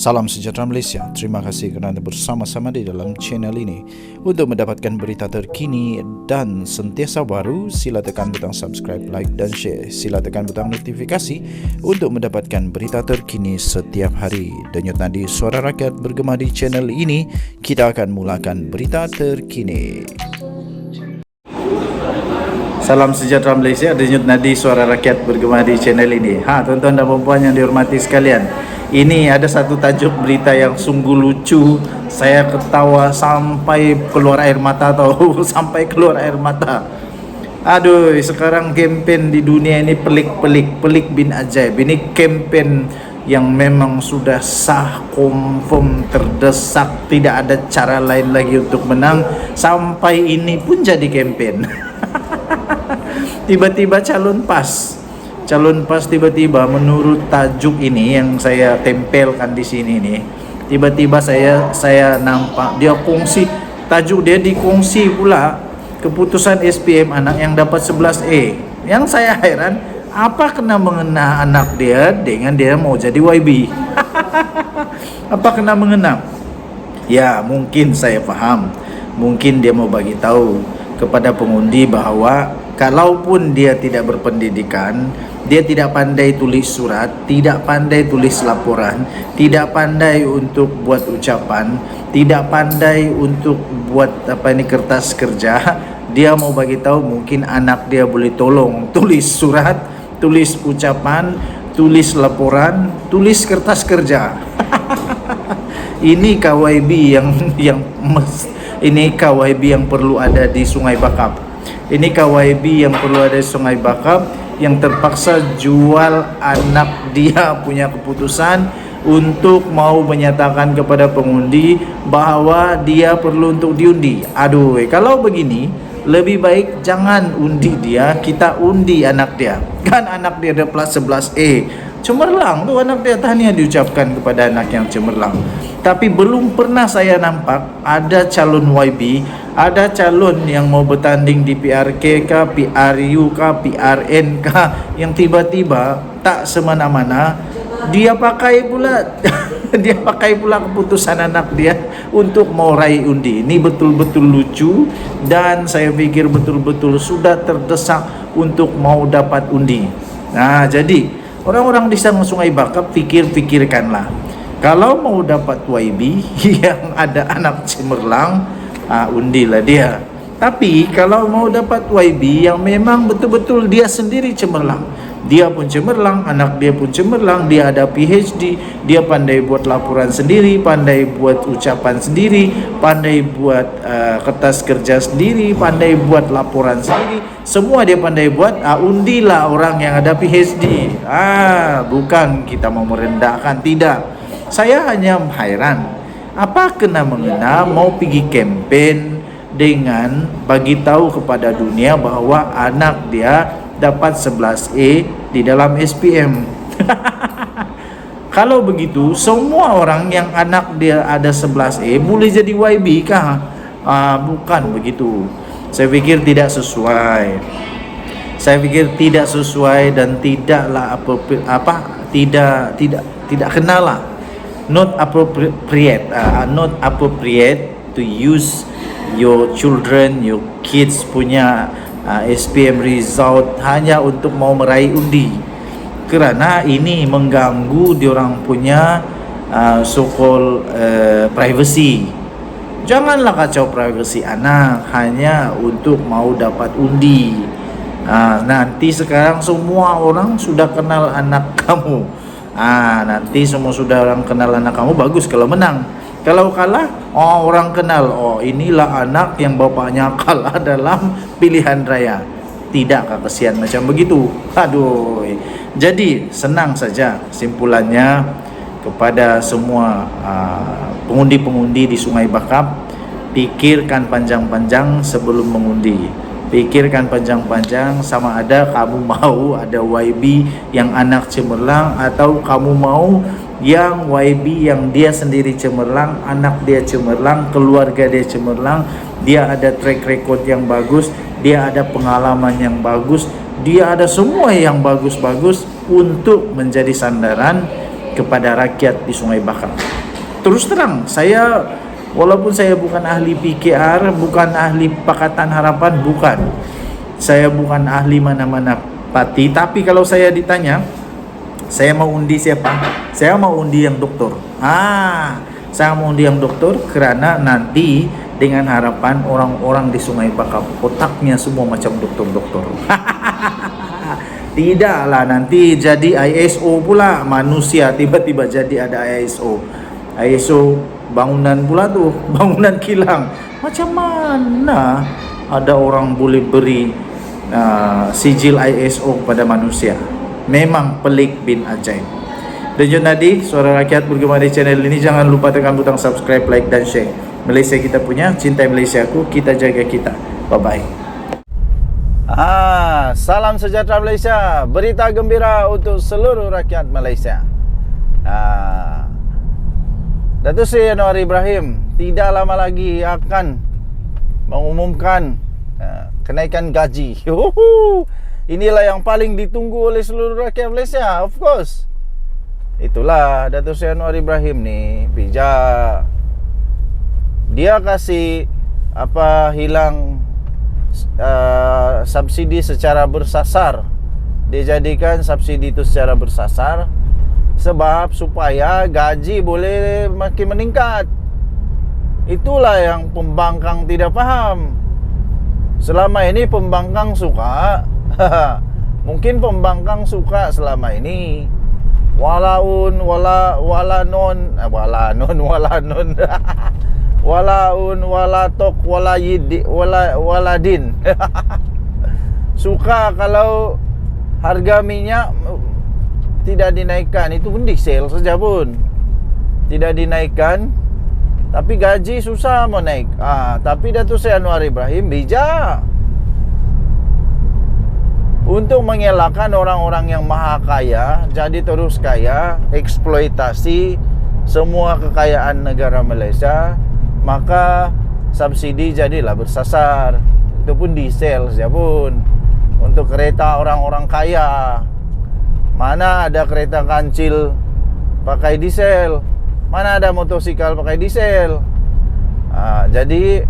Salam sejahtera Malaysia. Terima kasih kerana bersama-sama di dalam channel ini. Untuk mendapatkan berita terkini dan sentiasa baru, sila tekan butang subscribe, like dan share. Sila tekan butang notifikasi untuk mendapatkan berita terkini setiap hari. Denyut nadi suara rakyat bergema di channel ini. Kita akan mulakan berita terkini. Salam sejahtera Malaysia. Denyut nadi suara rakyat bergema di channel ini. Tuan-tuan dan puan yang dihormati sekalian, ini ada satu tajuk berita yang sungguh lucu. Saya ketawa sampai keluar air mata tahu. Sampai keluar air mata. Aduh, sekarang kempen di dunia ini pelik bin ajaib. Ini kempen yang memang sudah sah, confirm, terdesak, tidak ada cara lain lagi untuk menang. Sampai ini pun jadi kempen. Tiba-tiba calon pas tiba-tiba menurut tajuk ini yang saya tempelkan di sini nih, tiba-tiba saya nampak dia kongsi tajuk, dia dikongsi pula keputusan SPM anak yang dapat 11A. Yang saya heran, apa kena mengena anak dia dengan dia mau jadi YB? Apa kena mengena? Ya, mungkin saya faham, mungkin dia mau bagi tahu kepada pengundi bahawa kalaupun dia tidak berpendidikan, dia tidak pandai tulis surat, tidak pandai tulis laporan, tidak pandai untuk buat ucapan, tidak pandai untuk buat kertas kerja, dia mau bagi tahu mungkin anak dia boleh tolong tulis surat, tulis ucapan, tulis laporan, tulis kertas kerja. Ini KYB ini KYB yang perlu ada di Sungai Bakap. Ini KYB yang perlu ada di Sungai Bakap, yang terpaksa jual anak dia punya keputusan untuk mau menyatakan kepada pengundi bahawa dia perlu untuk diundi. Aduh, kalau begini lebih baik jangan undi dia, kita undi anak dia. Kan anak dia ada plus 11A. Cemerlang tu anak dia, tahniah diucapkan kepada anak yang cemerlang. Tapi belum pernah saya nampak ada calon YB, ada calon yang mau bertanding di PRK kah, PRU kah, PRN kah, yang tiba-tiba tak semena-mana dia pakai pula dia pakai pula keputusan anak dia untuk mau raih undi. Ini betul-betul lucu dan saya pikir betul-betul sudah terdesak untuk mau dapat undi. Nah, jadi orang-orang di Sungai Bakap pikirkanlah. Kalau mau dapat YB yang ada anak cemerlang, undilah dia. Tapi kalau mau dapat YB yang memang betul-betul dia sendiri cemerlang, dia pun cemerlang, anak dia pun cemerlang, dia ada PhD, dia pandai buat laporan sendiri, pandai buat ucapan sendiri, pandai buat kertas kerja sendiri, pandai buat laporan sendiri, semua dia pandai buat, undilah orang yang ada PhD. Bukan kita mau merendahkan, tidak. Saya hanya hairan, apa kena mengena mau pergi kempen dengan bagi tahu kepada dunia bahawa anak dia dapat 11A di dalam SPM. Kalau begitu, semua orang yang anak dia ada 11A boleh jadi YB kah? Bukan begitu. Saya fikir tidak sesuai. Dan tidaklah tidak kenal lah. Not appropriate to use your children, your kids punya SPM result hanya untuk mau meraih undi, kerana ini mengganggu diorang punya so-called privacy. Janganlah kacau privacy anak hanya untuk mau dapat undi. Nanti sekarang semua orang sudah kenal anak kamu. Nanti semua sudah orang kenal anak kamu, bagus kalau menang. Kalau kalah, orang kenal, inilah anak yang bapaknya kalah dalam pilihan raya. Tidakkah kesian macam begitu? Aduh. Jadi senang saja simpulannya kepada semua pengundi-pengundi di Sungai Bakap, pikirkan panjang-panjang sebelum mengundi. Pikirkan panjang-panjang sama ada kamu mau ada YB yang anak cemerlang, atau kamu mau yang YB yang dia sendiri cemerlang, anak dia cemerlang, keluarga dia cemerlang, dia ada track record yang bagus, dia ada pengalaman yang bagus, dia ada semua yang bagus-bagus untuk menjadi sandaran kepada rakyat di Sungai Bakap. Terus terang, saya walaupun saya bukan ahli PKR, bukan ahli Pakatan Harapan, bukan. Saya bukan ahli mana-mana parti, tapi kalau saya ditanya, saya mau undi siapa? Saya mau undi yang doktor. Saya mau undi yang doktor karena nanti dengan harapan orang-orang di Sungai Bakap otaknya semua macam doktor-doktor. Tidaklah nanti jadi ISO pula, manusia tiba-tiba jadi ada ISO. ISO bangunan pula tuh, bangunan kilang. Macam mana ada orang boleh beri sijil ISO kepada manusia? Memang pelik bin ajaib. Dan tadi Suara Rakyat bergema di channel ini, jangan lupa tekan butang subscribe, like dan share. Malaysia kita punya, cintai Malaysiaku, kita jaga kita. Bye bye. Salam sejahtera Malaysia. Berita gembira untuk seluruh rakyat Malaysia. Datuk Seri Anwar Ibrahim tidak lama lagi akan mengumumkan kenaikan gaji. Inilah yang paling ditunggu oleh seluruh rakyat Malaysia, of course. Itulah Datuk Seri Anwar Ibrahim ni bijak. Dia kasih hilang subsidi secara bersasar. Dia jadikan subsidi itu secara bersasar sebab supaya gaji boleh makin meningkat. Itulah yang pembangkang tidak faham. Selama ini pembangkang suka mungkin pembangkang suka selama ini walaun walatok waladin suka kalau harga minyak tidak dinaikkan. Itu pun diesel saja pun tidak dinaikkan, tapi gaji susah mau naik. Tapi Datuk Seri Anwar Ibrahim bijak untuk mengelakkan orang-orang yang maha kaya jadi terus kaya, eksploitasi semua kekayaan negara Malaysia. Maka subsidi jadilah bersasar. Itu pun diesel saja pun. Untuk kereta orang-orang kaya, mana ada kereta kancil pakai diesel, mana ada motosikal pakai diesel. Jadi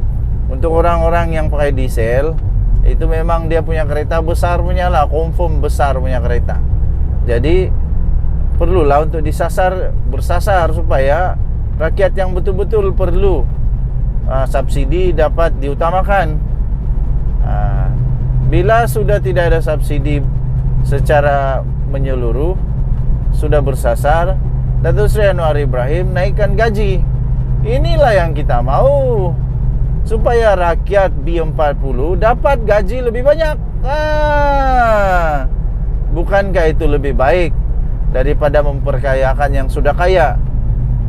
untuk orang-orang yang pakai diesel, itu memang dia punya kereta besar punya lah, confirm besar punya kereta. Jadi perlulah untuk bersasar supaya rakyat yang betul-betul perlu subsidi dapat diutamakan. Bila sudah tidak ada subsidi secara menyeluruh, sudah bersasar, Datuk Seri Anwar Ibrahim naikkan gaji. Inilah yang kita mau, supaya rakyat B40 dapat gaji lebih banyak. Bukankah itu lebih baik daripada memperkayakan yang sudah kaya?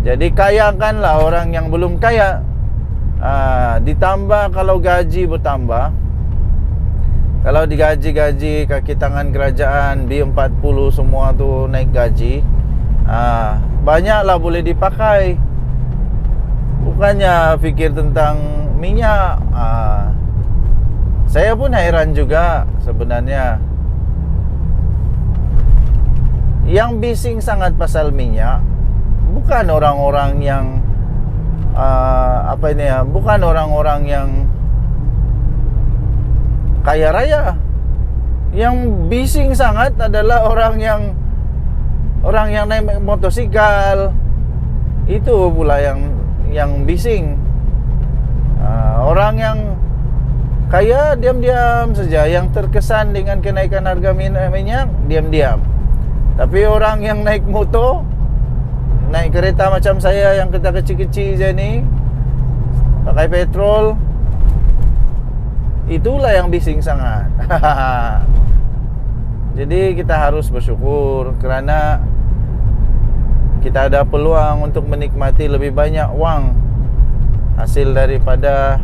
Jadi kayakanlah orang yang belum kaya. Ditambah kalau gaji bertambah, kalau digaji-gaji kaki tangan kerajaan B40 semua tu naik gaji, banyaklah boleh dipakai. Bukannya fikir tentang minyak. Saya pun heran juga sebenarnya. Yang bising sangat pasal minyak bukan orang-orang yang bukan orang-orang yang kaya raya. Yang bising sangat adalah orang yang naik motosikal. Itu pula yang bising. Orang yang kaya diam-diam saja, yang terkesan dengan kenaikan harga minyak diam-diam. Tapi orang yang naik motor, naik kereta macam saya yang kereta kecil-kecil je ni, pakai petrol, itulah yang bising sangat. Jadi kita harus bersyukur kerana kita ada peluang untuk menikmati lebih banyak wang hasil daripada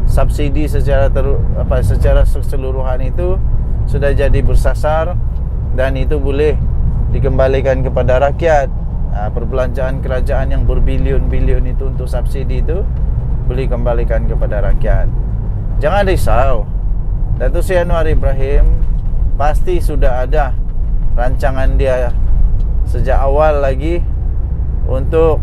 subsidi secara keseluruhan itu sudah jadi bersasar, dan itu boleh dikembalikan kepada rakyat. Perbelanjaan kerajaan yang berbilion-bilion itu untuk subsidi itu boleh kembalikan kepada rakyat. Jangan risau, Datuk Seri Anwar Ibrahim pasti sudah ada rancangan dia sejak awal lagi untuk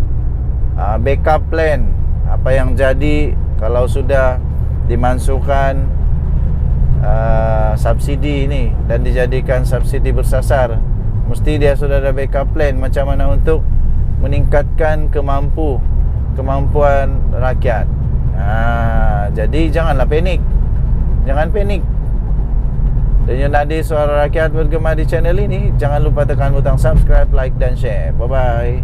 backup plan. Apa yang jadi kalau sudah dimasukkan subsidi ini dan dijadikan subsidi bersasar, mesti dia sudah ada backup plan macam mana untuk meningkatkan kemampuan rakyat. Jadi janganlah panik. Jangan panik. Dan tadi Suara Rakyat bergema di channel ini. Jangan lupa tekan butang subscribe, like dan share. Bye bye.